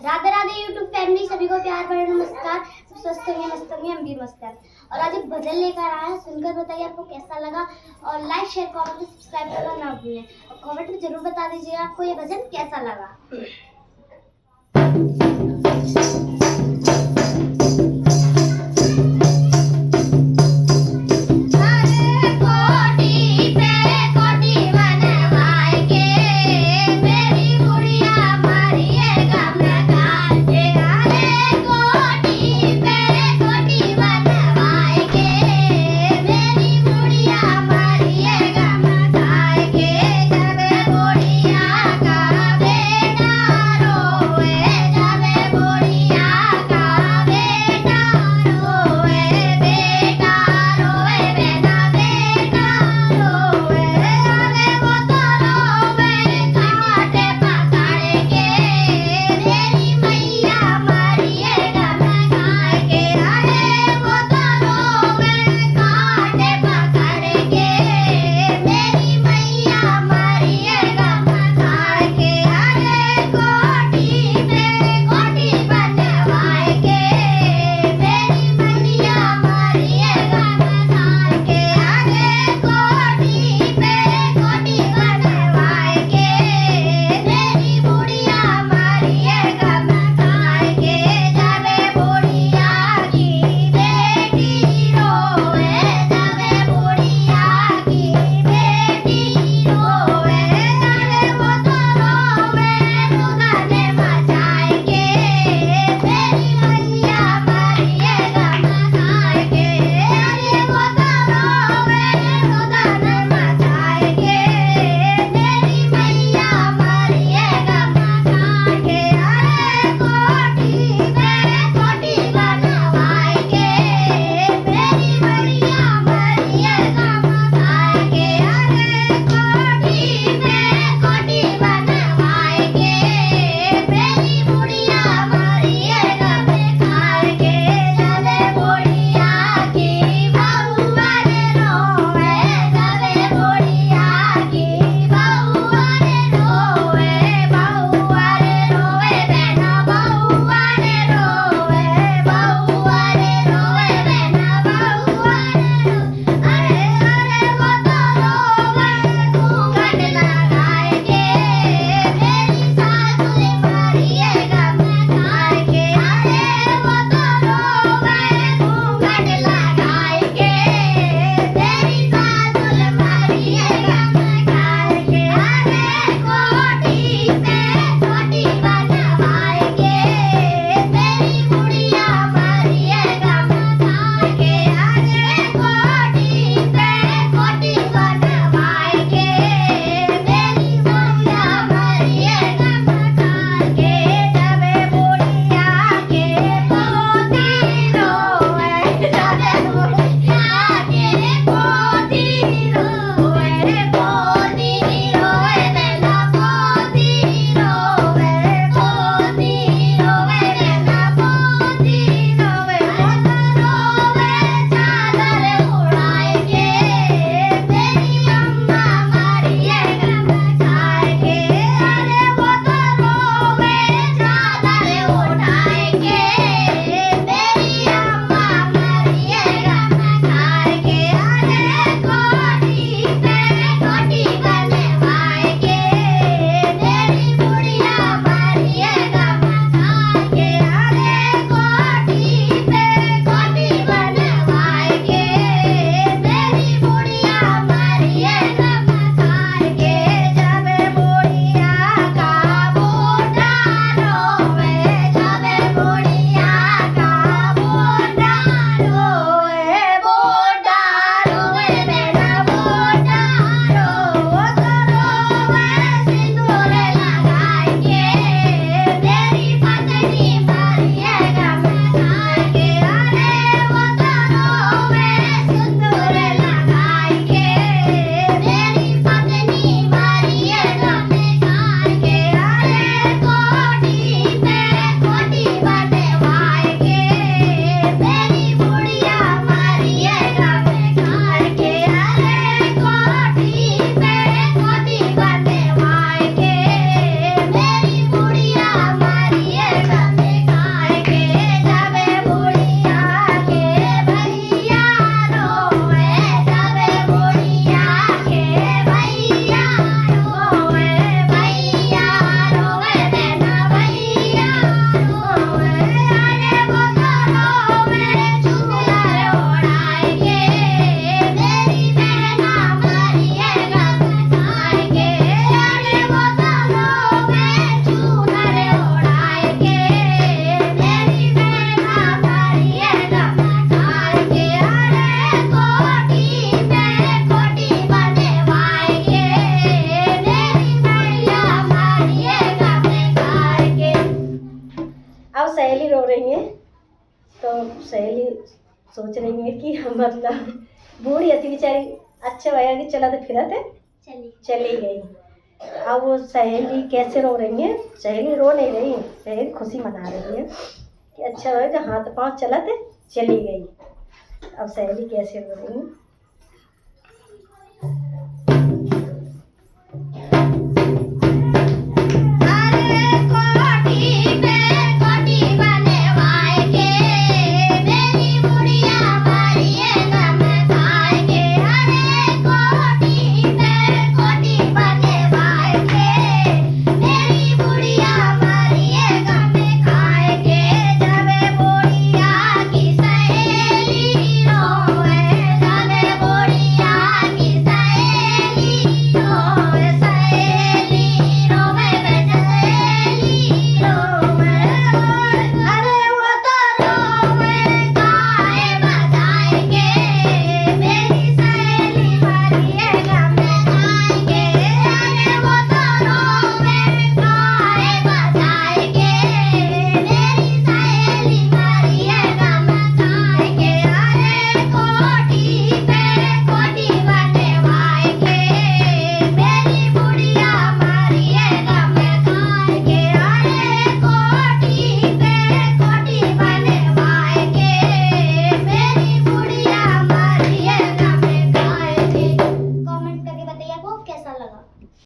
Radhe Radhe YouTube family, सभी को प्यार भरा नमस्कार। स्वस्थ होंगे, मस्त होंगे, हम भी मस्त हैं। और आज एक भजन लेकर आए हैं, सुनकर बताइए आपको कैसा लगा। और लाइक शेयर कमेंट सब्सक्राइब करना ना भूलें। और कमेंट में जरूर बता दीजिए आपको ये भजन कैसा लगा। सहेली रो रही है, तो सहेली सोच रही है कि मतलब बूढ़ी थी बेचारी, अच्छा भैया कि चला तो फिरा थे, चली गई। अब वो सहेली कैसे रो रही है, सहेली रो नहीं रही, सहेली खुशी मना रही है कि अच्छा भैया हाथ पाँव चला थे, चली गई। अब सहेली कैसे रो रही है।